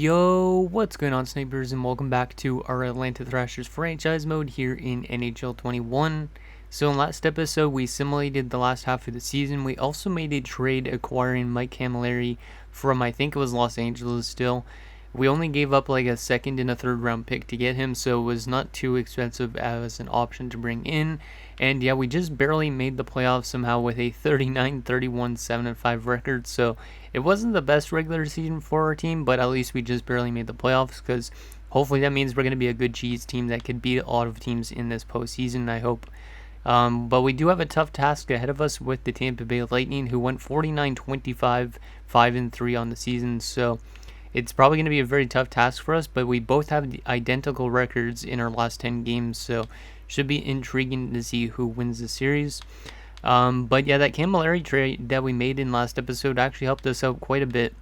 Yo, what's going on, snipers, and welcome back to our Atlanta Thrashers franchise mode here in NHL 21. So in last episode, we simulated the last half of the season. We also made a trade acquiring Mike Camilleri from, I think it was Los Angeles still. We only gave up like a second and a third round pick to get him, so it was not too expensive as an option to bring in. And yeah, we just barely made the playoffs somehow with a 39-31 7-5 record. So it wasn't the best regular season for our team, but at least we just barely made the playoffs, because hopefully that means we're going to be a good cheese team that could beat a lot of teams in this postseason, I hope. But we do have a tough task ahead of us with the Tampa Bay Lightning, who went 49-25, 5-3 on the season. So it's probably going to be a very tough task for us, but we both have the identical records in our last 10 games, so should be intriguing to see who wins the series. But yeah, that Camilleri trade that we made in last episode actually helped us out quite a bit.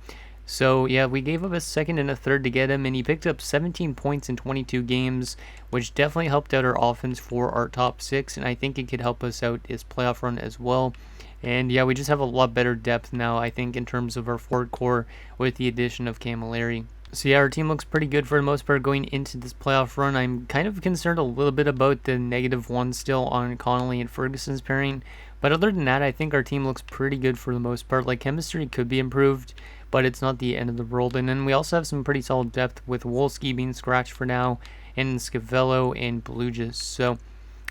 So yeah, we gave up a second and a third to get him, and he picked up 17 points in 22 games, which definitely helped out our offense for our top 6, and I think it could help us out this playoff run as well. And yeah, we just have a lot better depth now, I think, in terms of our forward core with the addition of Camilleri. So yeah, our team looks pretty good for the most part going into this playoff run. I'm kind of concerned a little bit about the -1 still on Connolly and Ferguson's pairing. But other than that, I think our team looks pretty good for the most part. Like, chemistry could be improved, but it's not the end of the world. And then we also have some pretty solid depth with Wolski being scratched for now, and Scavello and Blugis. So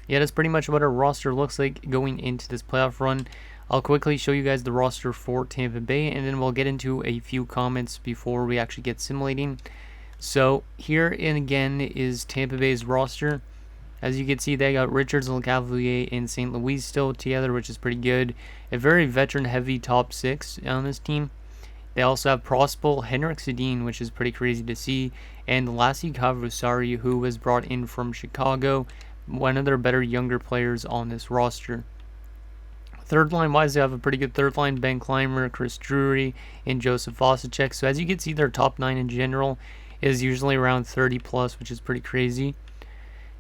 yeah, that's pretty much what our roster looks like going into this playoff run. I'll quickly show you guys the roster for Tampa Bay, and then we'll get into a few comments before we actually get simulating. So here and again is Tampa Bay's roster. As you can see, they got Richards, LeCavalier, and St. Louis still together, which is pretty good. A very veteran-heavy top 6 on this team. They also have Prospel, Henrik Sedin, which is pretty crazy to see, and Lassi Kavusari, who was brought in from Chicago, one of their better younger players on this roster. Third line wise, they have a pretty good third line: Ben Clymer, Chris Drury, and Joseph Vasicek. So as you can see, their top 9 in general is usually around 30 plus, which is pretty crazy.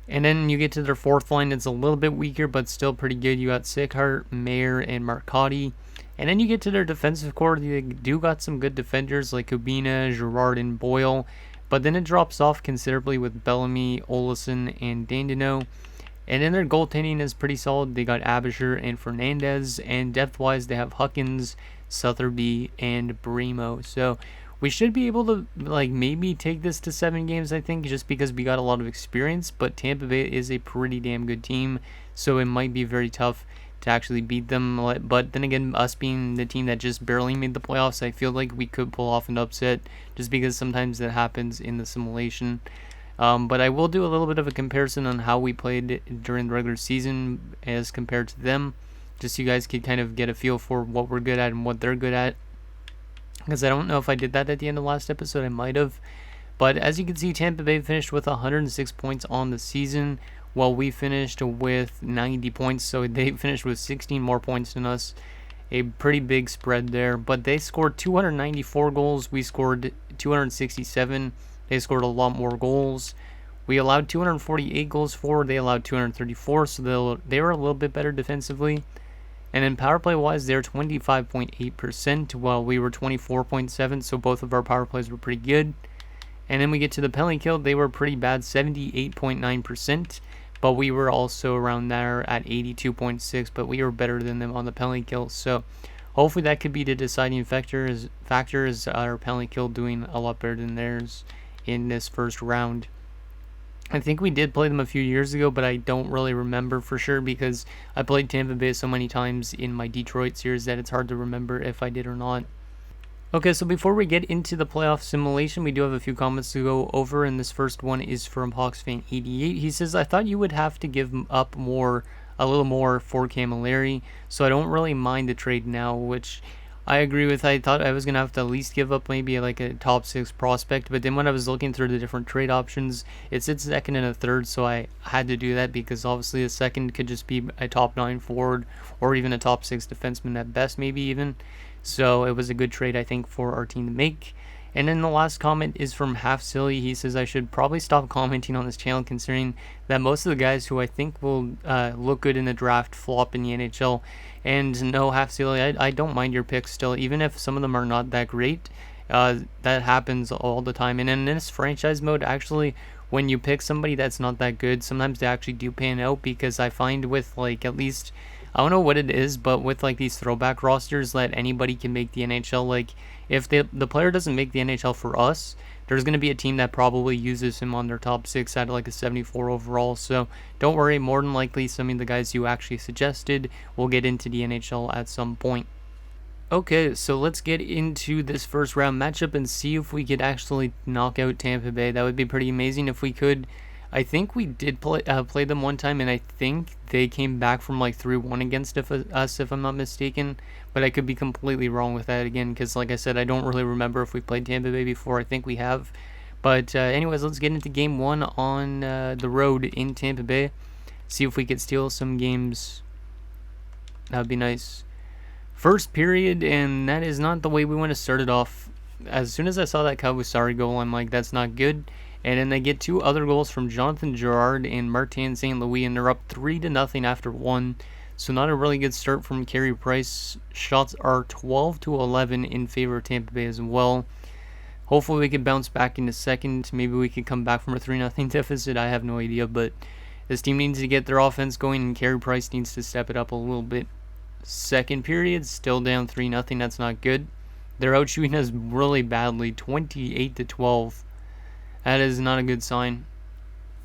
And then you get to their fourth line, it's a little bit weaker, but still pretty good. You got Sickhart, Mayer, and Marcotti. And then you get to their defensive core. They do got some good defenders like Kubina, Girard, and Boyle. But then it drops off considerably with Bellamy, Olesen, and Dandino. And then their goaltending is pretty solid. They got Abisher and Fernandez. And depth-wise, they have Huckins, Southerby, and Bremo. So we should be able to maybe take this to 7 games, I think, just because we got a lot of experience. But Tampa Bay is a pretty damn good team, so it might be very tough to actually beat them. But then again, us being the team that just barely made the playoffs, I feel like we could pull off an upset, just because sometimes that happens in the simulation. But I will do a little bit of a comparison on how we played during the regular season as compared to them, just so you guys could kind of get a feel for what we're good at and what they're good at. Because I don't know if I did that at the end of last episode, I might have. But as you can see, Tampa Bay finished with 106 points on the season, while we finished with 90 points. So they finished with 16 more points than us. A pretty big spread there. But they scored 294 goals. We scored 267. They scored a lot more goals. We allowed 248 goals for. They allowed 234. So they were a little bit better defensively. And then power play wise, they're 25.8%, while we were 24.7%, so both of our power plays were pretty good. And then we get to the penalty kill, they were pretty bad, 78.9%, but we were also around there at 82.6%, but we were better than them on the penalty kill. So hopefully that could be the deciding factor is our penalty kill doing a lot better than theirs in this first round. I think we did play them a few years ago, but I don't really remember for sure because I played Tampa Bay so many times in my Detroit series that it's hard to remember if I did or not. Okay, so before we get into the playoff simulation, we do have a few comments to go over, and this first one is from HawksFan88. He says, I thought you would have to give up a little more for Camilleri, so I don't really mind the trade now, which I agree with. I thought I was going to have to at least give up maybe like a top 6 prospect, but then when I was looking through the different trade options, it said second and a third, so I had to do that because obviously a second could just be a top 9 forward or even a top 6 defenseman at best, maybe even. So it was a good trade, I think, for our team to make. And then the last comment is from Half Silly. He says, I should probably stop commenting on this channel considering that most of the guys who I think will look good in the draft flop in the NHL. And no, Half Silly, I don't mind your picks still, even if some of them are not that great. That happens all the time. And in this franchise mode, actually, when you pick somebody that's not that good, sometimes they actually do pan out, because I find with, like, at least, I don't know what it is, but with, like, these throwback rosters that anybody can make the NHL, like, if the player doesn't make the NHL for us, there's going to be a team that probably uses him on their top 6 at like a 74 overall. So don't worry, more than likely some of the guys you actually suggested will get into the NHL at some point. Okay, so let's get into this first round matchup and see if we could actually knock out Tampa Bay. That would be pretty amazing if we could. I think we did play them one time, and I think they came back from like 3-1 against us, if I'm not mistaken. But I could be completely wrong with that again, because like I said, I don't really remember if we played Tampa Bay before. I think we have. But anyways, let's get into game 1 on the road in Tampa Bay. See if we could steal some games. That would be nice. First period, and that is not the way we want to start it off. As soon as I saw that Kawusari goal, I'm like, that's not good. And then they get 2 other goals from Jonathan Girard and Martin St. Louis, and they're up 3-0 after 1. So not a really good start from Carey Price. Shots are 12-11 in favor of Tampa Bay as well. Hopefully we can bounce back in the second. Maybe we can come back from a 3-0 deficit. I have no idea, but this team needs to get their offense going, and Carey Price needs to step it up a little bit. Second period, still down 3-0. That's not good. They're out shooting us really badly, 28-12. That is not a good sign.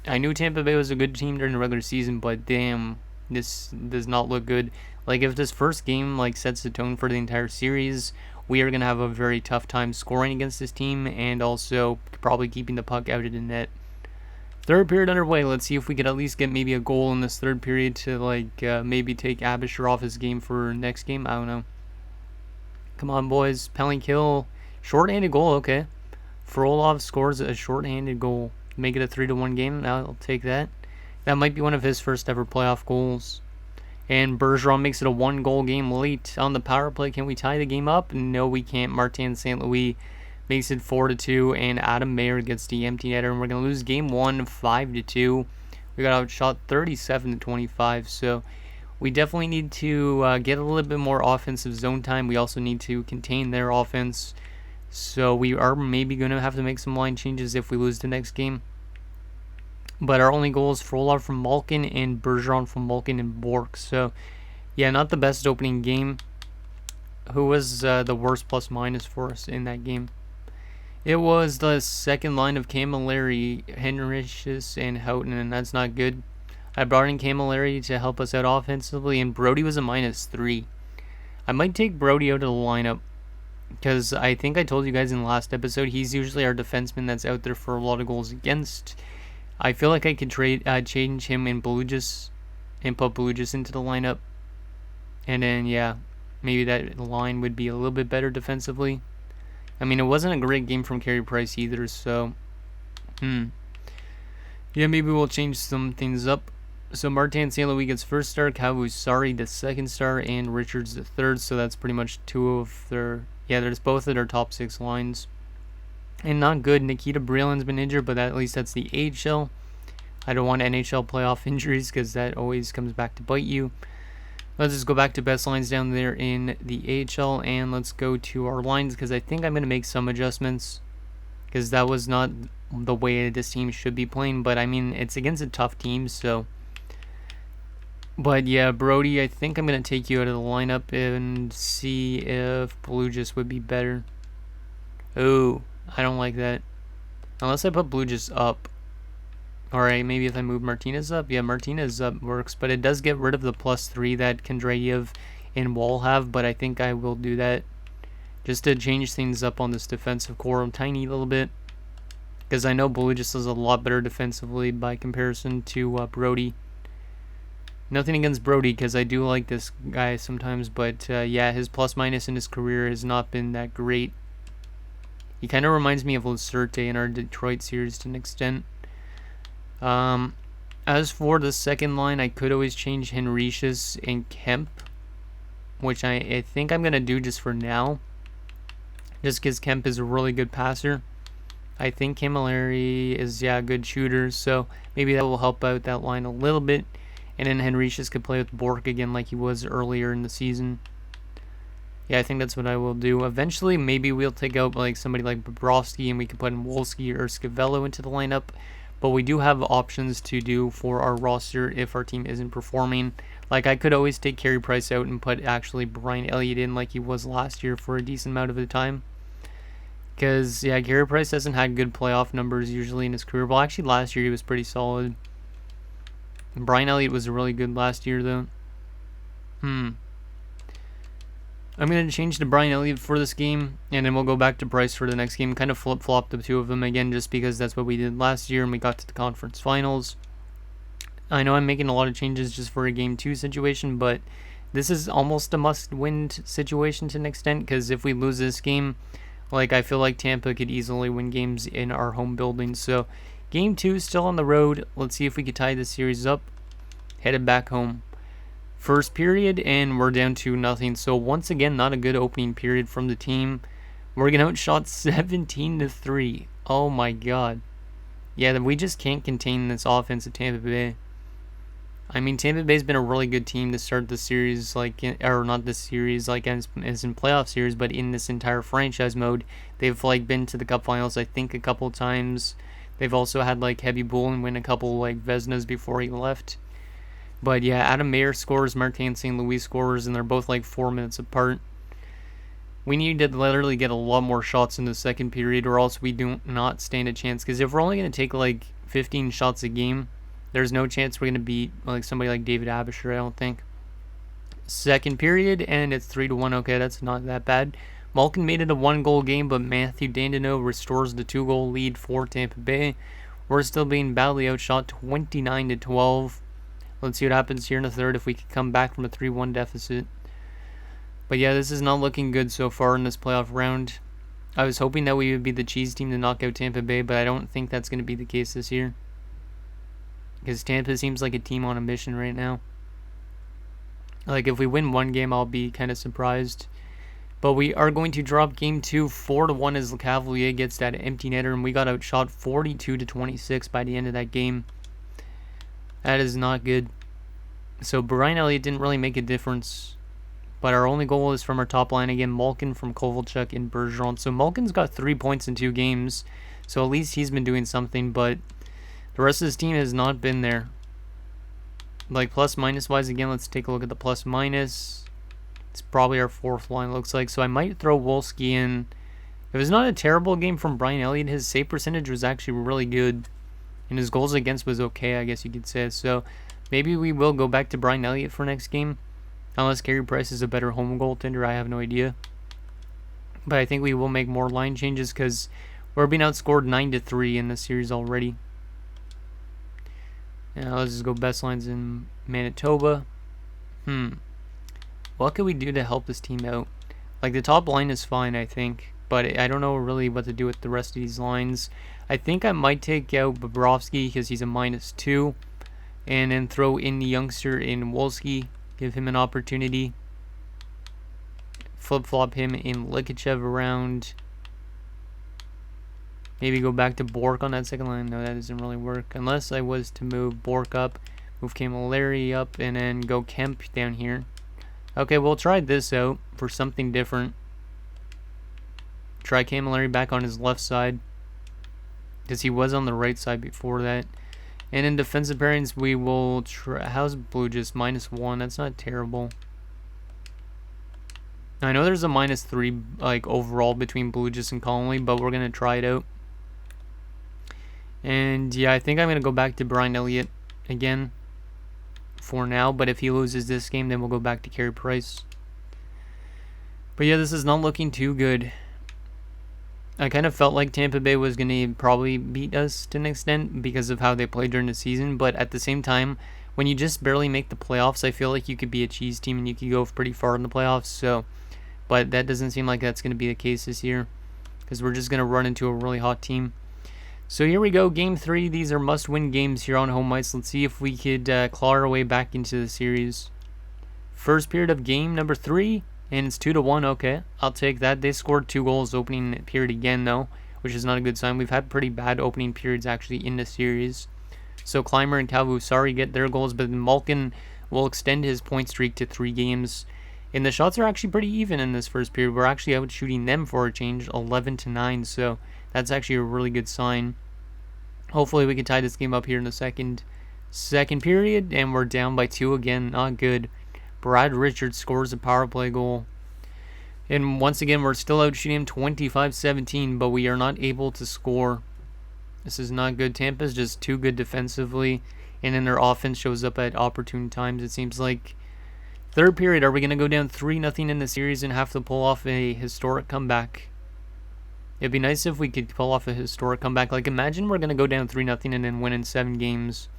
I knew Tampa Bay was a good team during the regular season, but damn, this does not look good. Like, if this first game like sets the tone for the entire series, we are gonna have a very tough time scoring against this team, and also probably keeping the puck out of the net. Third period underway. Let's see if we could at least get maybe a goal in this third period to like maybe take Abisher off his game for next game. I don't know. Come on, boys. Penalty kill. Short-handed goal. Okay. Frolov scores a short-handed goal. Make it a 3-1 game. I'll take that. That might be one of his first ever playoff goals. And Bergeron makes it a 1-goal game late on the power play. Can we tie the game up? No, we can't. Martin St. Louis makes it 4-2, and Adam Mayer gets the empty netter, and we're going to lose game 1 5-2. We got outshot 37-25, so we definitely need to get a little bit more offensive zone time. We also need to contain their offense, so we are maybe going to have to make some line changes if we lose the next game. But our only goals, Frolov from Malkin and Bergeron from Malkin and Bork. So, yeah, not the best opening game. Who was the worst plus-minus for us in that game? It was the second line of Camilleri, Henrichs, and Houghton, and that's not good. I brought in Camilleri to help us out offensively, and Brody was a -3. I might take Brody out of the lineup, because I think I told you guys in the last episode, he's usually our defenseman that's out there for a lot of goals against. I feel like I could change him in Belugis, and put Belugis into the lineup. And then, yeah, maybe that line would be a little bit better defensively. I mean, it wasn't a great game from Carey Price either, so yeah, maybe we'll change some things up. So Martin St. Louis gets first star, Kawusari the second star, and Richards the third. So that's pretty much there's both of their top 6 lines. And not good. Nikita Breland's been injured, but at least that's the AHL. I don't want NHL playoff injuries, because that always comes back to bite you. Let's just go back to best lines down there in the AHL, and let's go to our lines, because I think I'm going to make some adjustments, because that was not the way this team should be playing. But I mean, it's against a tough team, so. But yeah, Brody, I think I'm going to take you out of the lineup and see if Belugis would be better. Oh, I don't like that. Unless I put Belugis up. Alright, maybe if I move Martinez up. Yeah, Martinez up works, but it does get rid of the +3 that Kondrayev and Wall have, but I think I will do that just to change things up on this defensive core a tiny little bit, because I know Belugis is a lot better defensively by comparison to Brody. Nothing against Brody, because I do like this guy sometimes, but yeah, his plus-minus in his career has not been that great. He kind of reminds me of Lacerte in our Detroit series to an extent. As for the second line, I could always change Henrichs and Kemp, which I think I'm going to do just for now, just because Kemp is a really good passer. I think Camilleri is, a good shooter, so maybe that will help out that line a little bit. And then Henrichs could play with Bork again like he was earlier in the season. Yeah, I think that's what I will do. Eventually, maybe we'll take out like somebody like Bobrovsky and we can put in Wolski or Scavello into the lineup. But we do have options to do for our roster if our team isn't performing. Like, I could always take Carey Price out and put actually Brian Elliott in like he was last year for a decent amount of the time. Because, yeah, Carey Price hasn't had good playoff numbers usually in his career. Well, actually, last year he was pretty solid. Brian Elliott was really good last year, though. I'm going to change to Brian Elliott for this game, and then we'll go back to Price for the next game. Kind of flip-flop the two of them again, just because that's what we did last year, and we got to the conference finals. I know I'm making a lot of changes just for a Game 2 situation, but this is almost a must-win situation to an extent, because if we lose this game, like, I feel like Tampa could easily win games in our home building. So, Game 2 still on the road. Let's see if we could tie this series up. Headed back home. First period, and we're down to nothing. So once again, not a good opening period from the team. We're getting outshot 17-3. Oh my god. Yeah, we just can't contain this offense at Tampa Bay. I mean, Tampa Bay's been a really good team to start the series, or not this series, like as in playoff series, but in this entire franchise mode. They've like been to the Cup Finals, I think, a couple times. They've also had like Heavy Bullen win a couple like Vezinas before he left. But yeah, Adam Mayer scores, Martin St. Louis scores, and they're both like 4 minutes apart. We need to literally get a lot more shots in the second period, or else we do not stand a chance. Because if we're only going to take like 15 shots a game, there's no chance we're going to beat like somebody like David Abisher, I don't think. Second period, and it's 3-1. Okay, that's not that bad. Malkin made it a 1-goal game, but Matthew Dandino restores the 2-goal lead for Tampa Bay. We're still being badly outshot 29-12. Let's see what happens here in the third if we can come back from a 3-1 deficit. But yeah, this is not looking good so far in this playoff round. I was hoping that we would be the cheese team to knock out Tampa Bay, but I don't think that's going to be the case this year. Because Tampa seems like a team on a mission right now. Like, if we win one game, I'll be kind of surprised. But we are going to drop Game 2 4-1 as Le Cavalier gets that empty netter, and we got outshot 42-26 by the end of that game. That is not good. So Brian Elliott didn't really make a difference. But our only goal is from our top line again. Malkin from Kovalchuk and Bergeron. So Malkin's got 3 points in 2 games. So at least he's been doing something. But the rest of his team has not been there. Like plus-minus wise again, let's take a look at the plus-minus. It's probably our 4th line, looks like. So I might throw Wolski in. It was not a terrible game from Brian Elliott. His save percentage was actually really good. And his goals against was okay, I guess you could say. So maybe we will go back to Brian Elliott for next game. Unless Carey Price is a better home goaltender, I have no idea. But I think we will make more line changes because we're being outscored 9-3 in this series already. Now let's just go best lines in Manitoba. What can we do to help this team out? Like, the top line is fine, I think. But I don't know really what to do with the rest of these lines. I think I might take out Bobrovsky because he's a -2. And then throw in the youngster in Wolski. Give him an opportunity. Flip-flop him in Likachev around. Maybe go back to Bork on that second line. No, that doesn't really work. Unless I was to move Bork up. Move Camilleri up. And then go Kemp down here. Okay, we'll try this out for something different. Try Camilleri back on his left side. Because he was on the right side before that. And in defensive pairings, we will try. How's Blue just -1? That's not terrible. I know there's a -3 like overall between Blue Jays and Connolly, but we're gonna try it out. And yeah, I think I'm gonna go back to Brian Elliott again for now. But if he loses this game, then we'll go back to Carey Price. But yeah, this is not looking too good. I kind of felt like Tampa Bay was going to probably beat us to an extent because of how they played during the season. But at the same time, when you just barely make the playoffs, I feel like you could be a cheese team and you could go pretty far in the playoffs. So, but that doesn't seem like that's going to be the case this year because we're just going to run into a really hot team. So here we go, Game 3. These are must-win games here on home ice. Let's see if we could claw our way back into the series. First period of game number 3. And it's 2-1, okay. I'll take that. They scored 2 goals opening period again, though, which is not a good sign. We've had pretty bad opening periods, actually, in the series. So Clymer and Calvusari get their goals, but Malkin will extend his point streak to 3 games. And the shots are actually pretty even in this first period. We're actually out shooting them for a change, 11-9. So that's actually a really good sign. Hopefully we can tie this game up here in the second period. And we're down by 2 again. Not good. Brad Richards scores a power play goal. And once again, we're still out shooting 25-17, but we are not able to score. This is not good. Tampa's just too good defensively, and then their offense shows up at opportune times, it seems like. Third period, are we going to go down 3-0 in the series and have to pull off a historic comeback? It'd be nice if we could pull off a historic comeback. Like, imagine we're going to go down 3-0 and then win in 7 games.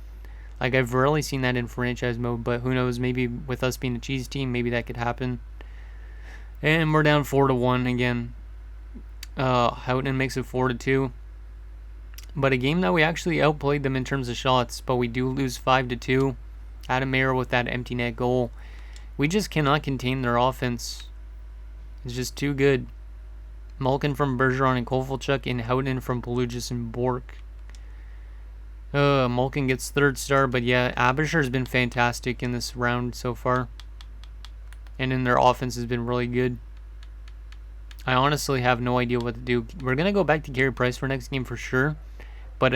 Like, I've rarely seen that in franchise mode, but who knows, maybe with us being a cheese team, maybe that could happen. And we're down 4-1 again. Houghton makes it 4-2. But a game that we actually outplayed them in terms of shots, but we do lose 5-2. Adam Mayer with that empty net goal. We just cannot contain their offense. It's just too good. Malkin from Bergeron and Kovalchuk, and Houghton from Pelugis and Bork. Malkin gets 3rd star, but yeah, Abisher's been fantastic in this round so far. And then their offense has been really good. I honestly have no idea what to do. We're going to go back to Carey Price for next game for sure. But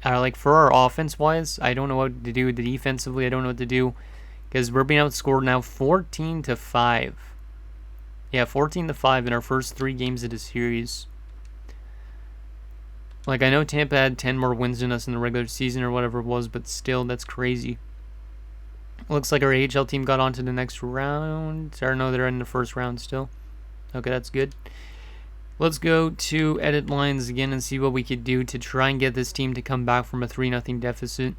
like for our offense-wise, I don't know what to do. Defensively, I don't know what to do. Because we're being outscored now 14-5. Yeah, 14-5 in our first 3 games of the series. Like, I know Tampa had 10 more wins than us in the regular season or whatever it was, but still, that's crazy. Looks like our AHL team got on to the next round. Or no, they're in the first round still. Okay, that's good. Let's go to edit lines again and see what we could do to try and get this team to come back from a 3-0 deficit.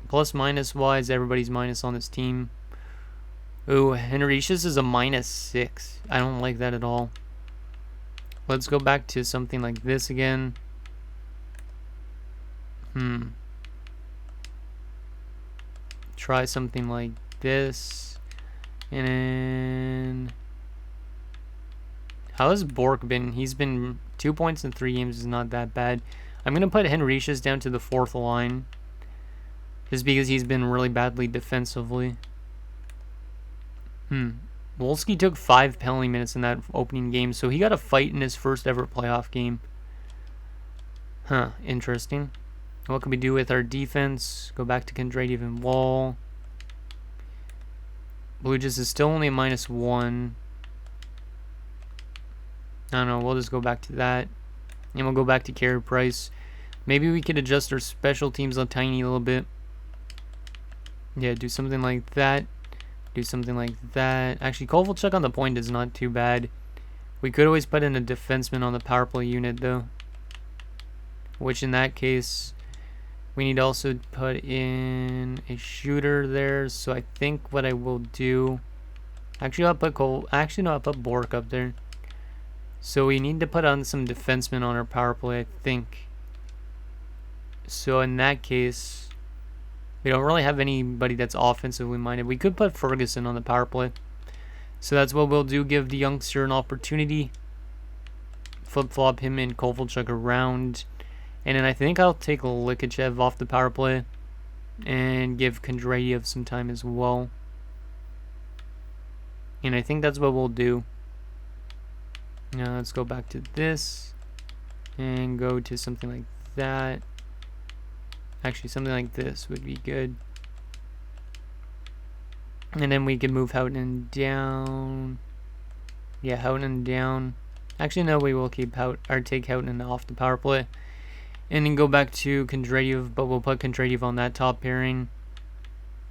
Plus minus wise, everybody's minus on this team. Ooh, Henricius is a -6. I don't like that at all. Let's go back to something like this again. Try something like this. And then... How has Bork been? He's been 2 points in 3 games is not that bad. I'm going to put Henricius down to the 4th line. Just because he's been really badly defensively. Wolski took 5 penalty minutes in that opening game, so he got a fight in his first ever playoff game. Huh, interesting. What can we do with our defense? Go back to Kondrativ and Wall. Pelugis is still only a -1. I don't know, we'll just go back to that. And we'll go back to Carey Price. Maybe we could adjust our special teams a tiny little bit. Yeah, do something like that. Do something like that. Actually, Kovalchuk on the point is not too bad. We could always put in a defenseman on the power play unit, though. Which, in that case, we need to also put in a shooter there. So I think what I will do... Actually, I'll put I'll put Bork up there. So we need to put on some defensemen on our power play, I think. So in that case, we don't really have anybody that's offensively minded. We could put Ferguson on the power play. So that's what we'll do, give the youngster an opportunity. Flip-flop him and Kovalchuk around. And then I think I'll take Likachev off the power play. And give Kondrativ some time as well. And I think that's what we'll do. Now let's go back to this. And go to something like that. Actually, something like this would be good. And then we can move Houghton down. Yeah, Houghton down. Actually, no, we will keep take Houghton off the power play. And then go back to Kondrativ, but we'll put Kondrativ on that top pairing.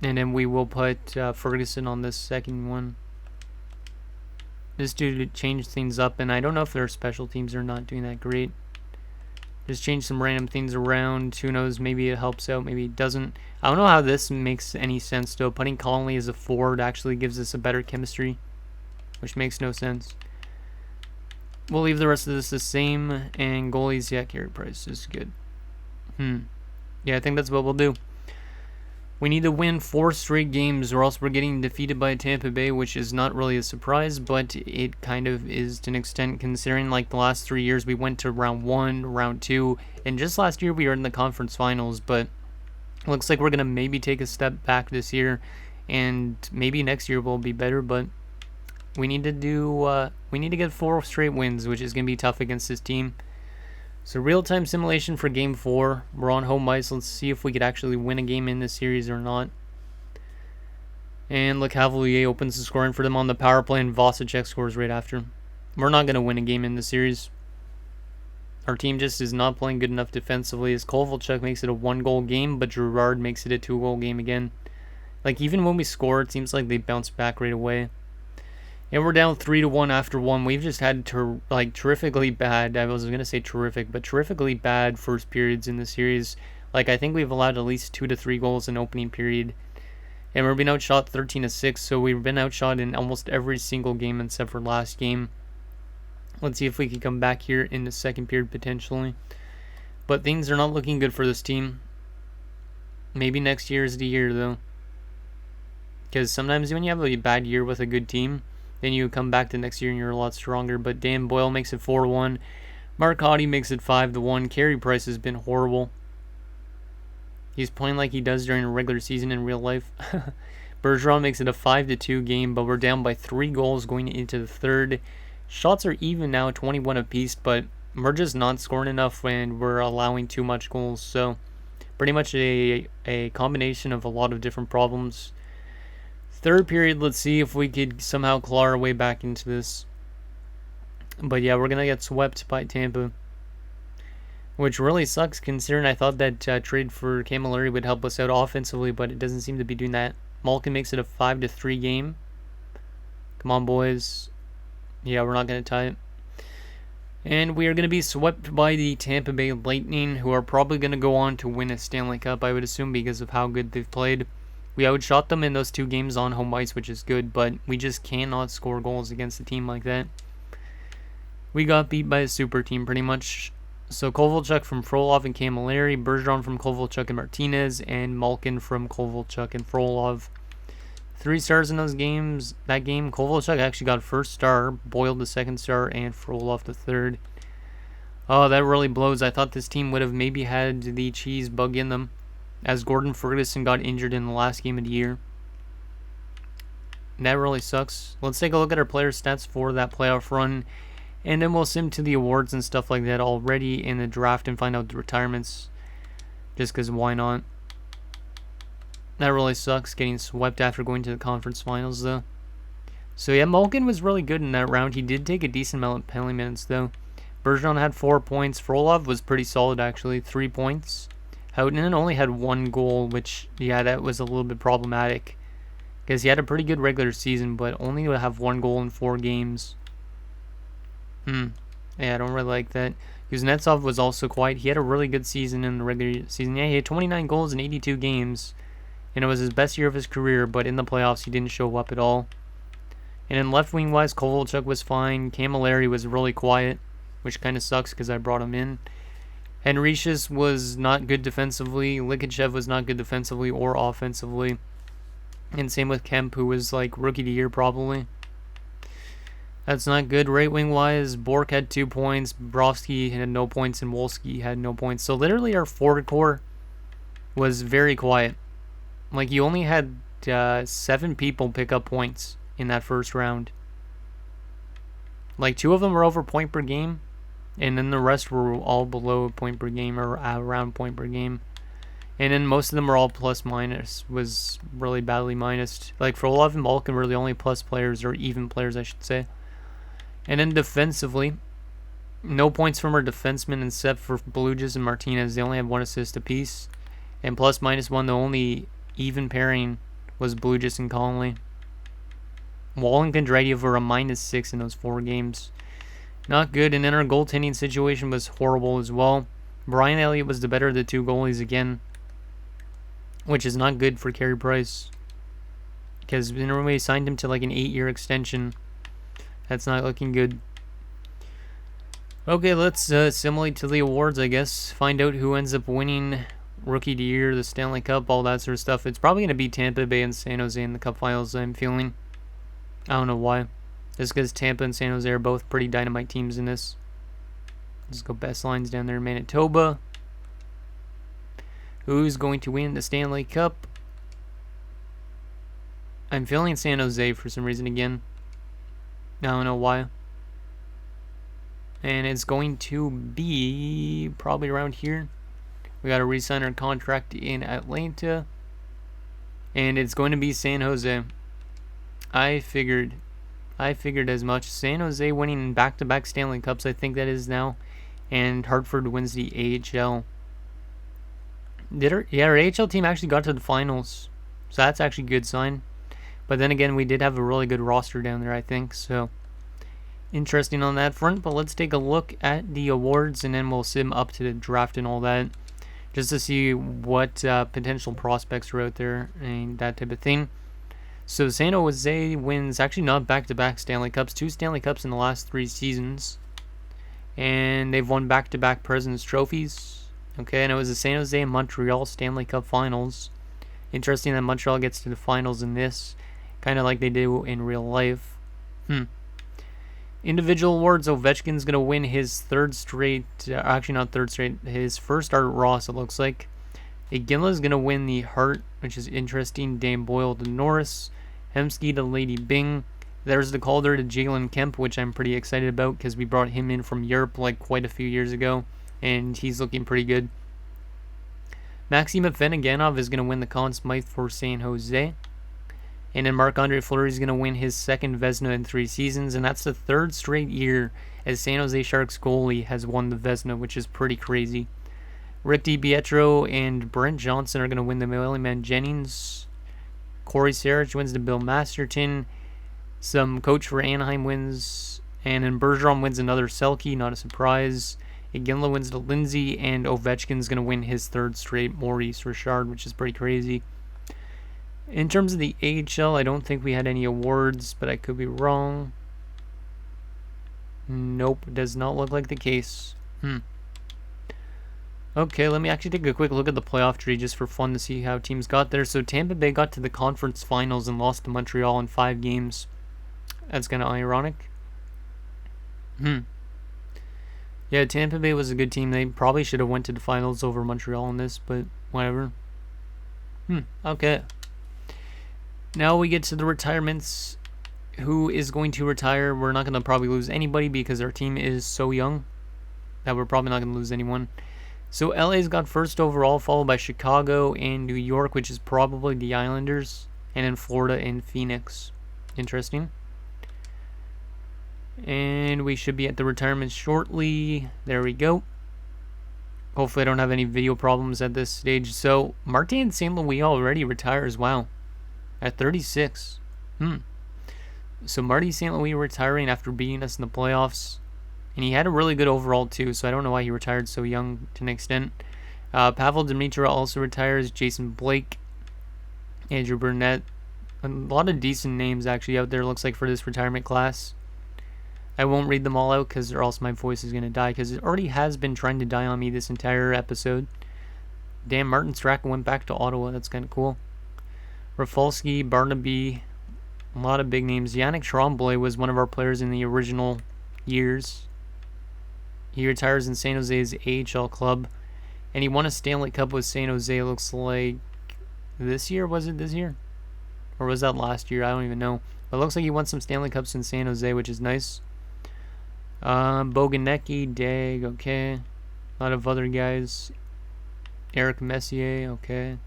And then we will put Ferguson on this second one. Just to change things up. And I don't know if their special teams are not doing that great. Just change some random things around. Who knows? Maybe it helps out. Maybe it doesn't. I don't know how this makes any sense, though. Putting Conley as a forward actually gives us a better chemistry. Which makes no sense. We'll leave the rest of this the same. And goalies, yeah, Carey Price is good. Yeah, I think that's what we'll do. We need to win 4 straight games or else we're getting defeated by Tampa Bay, which is not really a surprise, but it kind of is to an extent considering like the last 3 years we went to round 1, round 2, and just last year we were in the conference finals, but it looks like we're going to maybe take a step back this year and maybe next year will be better, but we need to get 4 straight wins, which is going to be tough against this team. So real-time simulation for Game 4. We're on home ice. Let's see if we could actually win a game in this series or not. And Lecavalier opens the scoring for them on the power play, and Vasicek scores right after. We're not going to win a game in this series. Our team just is not playing good enough defensively, as Kovalchuk makes it a 1-goal game, but Girard makes it a 2-goal game again. Like, even when we score, it seems like they bounce back right away. And we're down 3-1 after 1. We've just had terrifically bad, I was going to say terrific, but terrifically bad first periods in the series. Like, I think we've allowed at least 2 to 3 goals in opening period. And we're being outshot 13-6, so we've been outshot in almost every single game except for last game. Let's see if we can come back here in the second period potentially. But things are not looking good for this team. Maybe next year is the year, though. Because sometimes when you have a bad year with a good team, then you come back the next year and you're a lot stronger. But Dan Boyle makes it 4-1. Marcotti makes it 5-1. Carey Price has been horrible. He's playing like he does during a regular season in real life. Bergeron makes it a 5-2 game, but we're down by 3 goals going into the third. Shots are even now, 21 apiece, but we're just not scoring enough and we're allowing too much goals. So pretty much a combination of a lot of different problems. Third period, let's see if we could somehow claw our way back into this. But yeah, we're going to get swept by Tampa, which really sucks considering I thought that trade for Camilleri would help us out offensively, but it doesn't seem to be doing that. Malkin makes it a 5-3 game. Come on, boys. Yeah, we're not going to tie it. And we are going to be swept by the Tampa Bay Lightning, who are probably going to go on to win a Stanley Cup, I would assume, because of how good they've played. We outshot them in those 2 games on home ice, which is good, but we just cannot score goals against a team like that. We got beat by a super team, pretty much. So Kovalchuk from Frolov and Camilleri, Bergeron from Kovalchuk and Martinez, and Malkin from Kovalchuk and Frolov. 3 stars in those games. That game, Kovalchuk actually got first star, Boyle the second star, and Frolov the third. Oh, that really blows. I thought this team would have maybe had the cheese bug in them, as Gordon Ferguson got injured in the last game of the year. That really sucks. Let's take a look at our player stats for that playoff run, and then we'll sim to the awards and stuff like that already in the draft and find out the retirements, just because why not. That really sucks, getting swept after going to the conference finals, though. So yeah, Malkin was really good in that round. He did take a decent amount of penalty minutes, though. Bergeron had 4 points. Frolov was pretty solid, actually, 3 points. Houghton only had 1 goal, which, yeah, that was a little bit problematic, because he had a pretty good regular season, but only would have 1 goal in 4 games. Yeah, I don't really like that. Kuznetsov was also quiet. He had a really good season in the regular season. Yeah, he had 29 goals in 82 games, and it was his best year of his career, but in the playoffs, he didn't show up at all. And in left wing-wise, Kovalchuk was fine. Camilleri was really quiet, which kind of sucks because I brought him in. Henricius was not good defensively. Likachev was not good defensively or offensively. And same with Kemp, who was like rookie of the year probably. That's not good. Right wing wise, Bork had 2 points. Brovsky had no points, and Wolski had no points. So literally our forward core was very quiet. Like, you only had 7 people pick up points in that first round. Like, 2 of them were over point per game, and then the rest were all below point per game or around point per game. And then most of them were all plus minus, was really badly minused. Like, Frolov and Malkin were the only plus players, or even players, I should say. And then defensively, no points from our defensemen except for Blujas and Martinez. They only had 1 assist apiece. And plus minus 1, the only even pairing was Blujas and Conley. Wall and Kondratyov were a -6 in those 4 games. Not good. And then our goaltending situation was horrible as well. Brian Elliott was the better of the 2 goalies again, which is not good for Carey Price, because we signed him to like an 8-year extension. That's not looking good. Okay, let's simulate to the awards, I guess. Find out who ends up winning Rookie of the Year, the Stanley Cup, all that sort of stuff. It's probably going to be Tampa Bay and San Jose in the Cup Finals, I'm feeling. I don't know why. Just because Tampa and San Jose are both pretty dynamite teams in this. Let's go best lines down there in Manitoba. Who's going to win the Stanley Cup? I'm feeling San Jose for some reason again. I don't know why. And it's going to be probably around here. We got to re-sign our contract in Atlanta. And it's going to be San Jose. I figured as much. San Jose winning back-to-back Stanley Cups, I think that is now. And Hartford wins the AHL. Our AHL team actually got to the finals. So that's actually a good sign. But then again, we did have a really good roster down there, I think. So interesting on that front. But let's take a look at the awards, and then we'll sim up to the draft and all that, just to see what potential prospects are out there and that type of thing. So San Jose wins, actually not back-to-back Stanley Cups, 2 Stanley Cups in the last 3 seasons. And they've won back-to-back President's Trophies. Okay, and it was the San Jose and Montreal Stanley Cup Finals. Interesting that Montreal gets to the finals in this, kind of like they do in real life. Individual awards, Ovechkin's going to win his third straight, actually not third straight, his first Art Ross, it looks like. Iginla's going to win the Hart, which is interesting. Dane Boyle to Norris. Hemsky to Lady Byng. There's the Calder to Jalen Kemp, which I'm pretty excited about because we brought him in from Europe like quite a few years ago, and he's looking pretty good. Maxim Afinogenov is going to win the Conn Smythe for San Jose. And then Marc-Andre Fleury is going to win his second Vezina in 3 seasons, and that's the 3rd straight year as San Jose Sharks goalie has won the Vezina, which is pretty crazy. Rick DiPietro and Brent Johnson are going to win the Millie Jennings. Corey Sarich wins the Bill Masterton. Some coach for Anaheim wins, and then Bergeron wins another Selke, not a surprise. Iginla wins the Lindsay, and Ovechkin's going to win his 3rd straight Maurice Richard, which is pretty crazy. In terms of the AHL, I don't think we had any awards, but I could be wrong. Nope, does not look like the case. Okay, let me actually take a quick look at the playoff tree just for fun to see how teams got there. So Tampa Bay got to the conference finals and lost to Montreal in 5 games. That's kind of ironic. Yeah, Tampa Bay was a good team. They probably should have went to the finals over Montreal in this, but whatever. Okay. Now we get to the retirements. Who is going to retire? We're not going to probably lose anybody because our team is so young that we're probably not going to lose anyone. So LA's got 1st overall, followed by Chicago and New York, which is probably the Islanders, and then Florida and Phoenix. Interesting. And we should be at the retirement shortly. There we go. Hopefully I don't have any video problems at this stage. So Martin St. Louis already retires. Wow. At 36. So Marty St. Louis retiring after beating us in the playoffs. And he had a really good overall too, so I don't know why he retired so young to an extent. Pavel Demitra also retires. Jason Blake. Andrew Burnett. A lot of decent names actually out there, looks like, for this retirement class. I won't read them all out because or else my voice is going to die, because it already has been trying to die on me this entire episode. Damn, Martin Straka went back to Ottawa. That's kind of cool. Rafalski, Barnaby, a lot of big names. Yannick Tremblay was one of our players in the original years. He retires in San Jose's AHL club, and he won a Stanley Cup with San Jose, it looks like this year. Was it this year? Or was that last year? I don't even know. But it looks like he won some Stanley Cups in San Jose, which is nice. Boganecki, Dag, okay. A lot of other guys. Eric Messier, okay.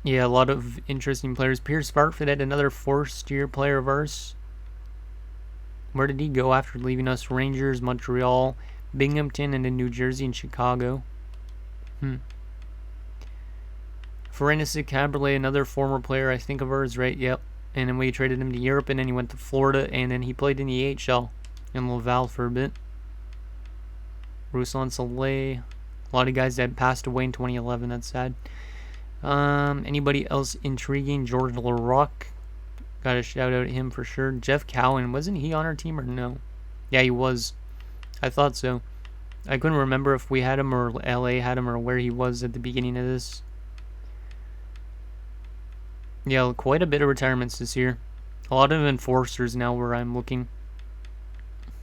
Yeah, a lot of interesting players. Pierce Bartford, another 4th-year player of ours. Where did he go after leaving us? Rangers, Montreal, Binghamton, and then New Jersey and Chicago. Ferenisic Caberlet, another former player, I think, of ours, right? Yep. And then we traded him to Europe, and then he went to Florida, and then he played in the AHL in Laval for a bit. Ruslan Saleh. A lot of guys that passed away in 2011. That's sad. Anybody else intriguing? George LaRocque. Got to shout out him for sure. Jeff Cowan. Wasn't he on our team or no? Yeah, he was. I thought so. I couldn't remember if we had him or LA had him or where he was at the beginning of this. Yeah, quite a bit of retirements this year. A lot of enforcers now where I'm looking.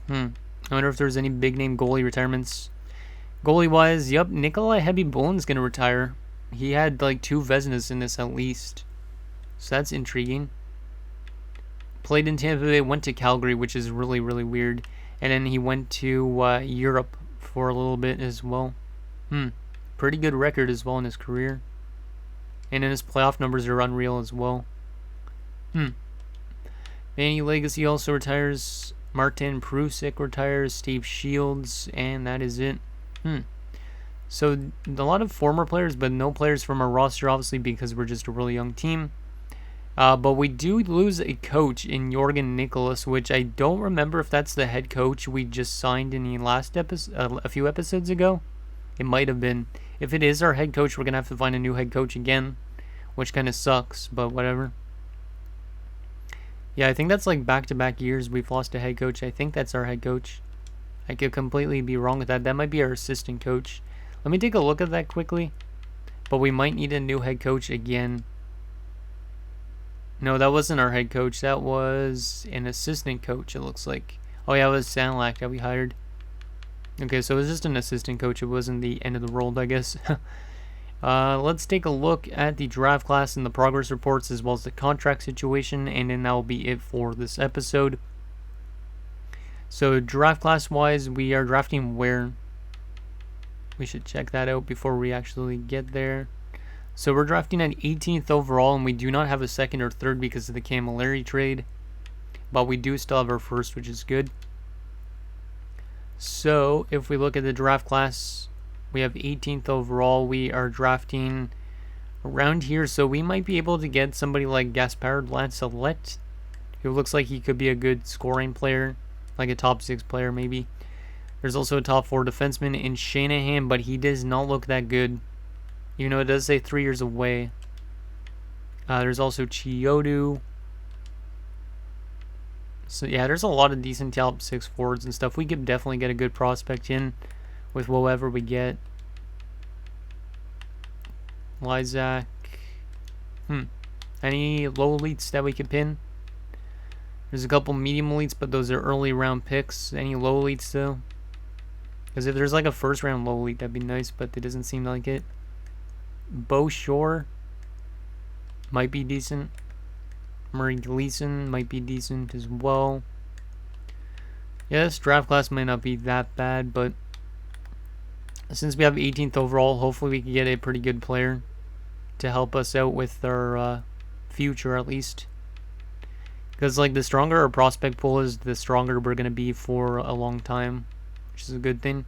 I wonder if there's any big name goalie retirements. Goalie wise, yep, Nikolai Heavy Bolin's going to retire. He had like 2 Vezinas in this at least. So that's intriguing. Played in Tampa Bay, went to Calgary, which is really, really weird. And then he went to Europe for a little bit as well. Pretty good record as well in his career. And then his playoff numbers are unreal as well. Manny Legacy also retires. Martin Prusik retires. Steve Shields. And that is it. So a lot of former players, but no players from our roster, obviously, because we're just a really young team. But we do lose a coach in Jorgen Nicholas, which I don't remember if that's the head coach we just signed in the last episode, a few episodes ago. It might have been. If it is our head coach, we're going to have to find a new head coach again, which kind of sucks, but whatever. Yeah, I think that's like back-to-back years we've lost a head coach. I think that's our head coach. I could completely be wrong with that. That might be our assistant coach. Let me take a look at that quickly. But we might need a new head coach again. No, that wasn't our head coach. That was an assistant coach, it looks like. Oh, yeah, it was Sandlak that we hired. Okay, so it was just an assistant coach. It wasn't the end of the world, I guess. Let's take a look at the draft class and the progress reports as well as the contract situation, and then that will be it for this episode. So draft class wise, we are drafting where? We should check that out before we actually get there. So we're drafting at 18th overall, and we do not have a second or third because of the Camilleri trade, but we do still have our first, which is good. So if we look at the draft class, we have 18th overall. We are drafting around here, so we might be able to get somebody like Gaspard Lancelot, who looks like he could be a good scoring player, like a top 6 player maybe. There's also a top 4 defenseman in Shanahan, but he does not look that good. Even though it does say 3 years away. There's also Chiodu. So yeah, there's a lot of decent top 6 forwards and stuff. We could definitely get a good prospect in with whoever we get. Lysak. Any low elites that we could pin? There's a couple medium elites, but those are early round picks. Any low elites though? Because if there's like a first round low elite, that'd be nice, but it doesn't seem like it. Bo Shore might be decent. Murray Gleason might be decent as well. Yeah, this draft class might not be that bad, but since we have 18th overall, hopefully we can get a pretty good player to help us out with our future at least. Because like the stronger our prospect pool is, the stronger we're going to be for a long time, which is a good thing.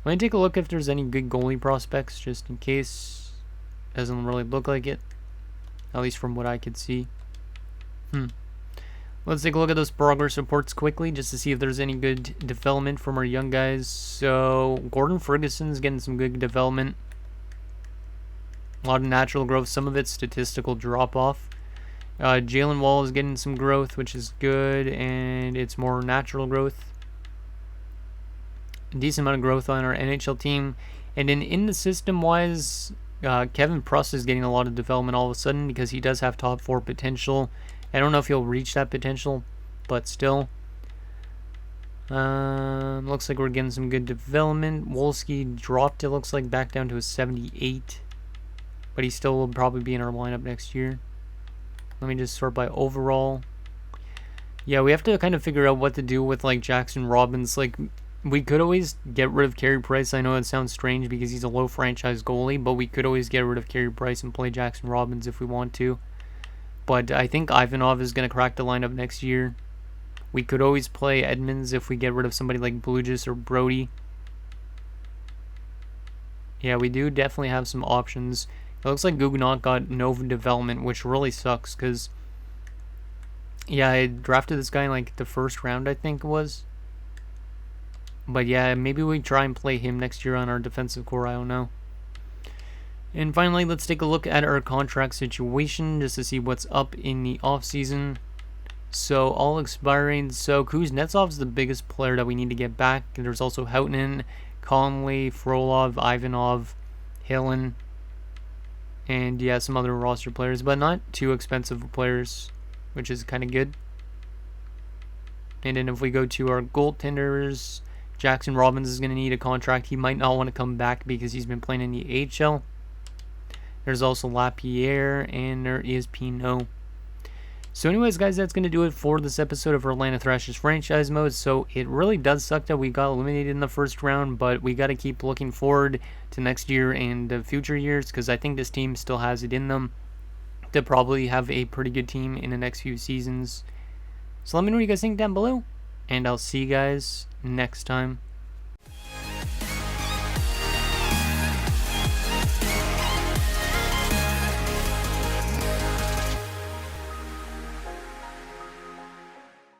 Let me take a look if there's any good goalie prospects, just in case. Doesn't really look like it, at least from what I could see. Let's take a look at those progress reports quickly, just to see if there's any good development from our young guys. So Gordon Ferguson's getting some good development. A lot of natural growth, some of it's statistical drop-off. Jalen Wall is getting some growth, which is good, and it's more natural growth. A decent amount of growth on our NHL team. And then in the system-wise, Kevin Pruss is getting a lot of development all of a sudden because he does have top 4 potential. I don't know if he'll reach that potential, but still. Looks like we're getting some good development. Wolski dropped, it looks like, back down to a 78. But he still will probably be in our lineup next year. Let me just sort by overall. Yeah, we have to kind of figure out what to do with like Jackson Robbins. Like, we could always get rid of Carey Price. I know it sounds strange because he's a low franchise goalie, but we could always get rid of Carey Price and play Jackson Robbins if we want to. But I think Ivanov is going to crack the lineup next year. We could always play Edmonds if we get rid of somebody like Blugis or Brody. Yeah, we do definitely have some options. It looks like Guggenot got no development, which really sucks because, yeah, I drafted this guy in like the first round, I think it was. But yeah, maybe we try and play him next year on our defensive core, I don't know. And finally, let's take a look at our contract situation just to see what's up in the offseason. So, all expiring. So, Kuznetsov's the biggest player that we need to get back. And there's also Houghton, Conley, Frolov, Ivanov, Hillen, and yeah, some other roster players, but not too expensive players, which is kind of good. And then if we go to our goaltenders, Jackson Robbins is going to need a contract. He might not want to come back because he's been playing in the AHL. There's also Lapierre, and there is Pinot. So anyways, guys, that's going to do it for this episode of Atlanta Thrashers franchise mode. So it really does suck that we got eliminated in the first round, but we got to keep looking forward to next year and the future years, because I think this team still has it in them to probably have a pretty good team in the next few seasons. So let me know what you guys think down below, and I'll see you guys next time.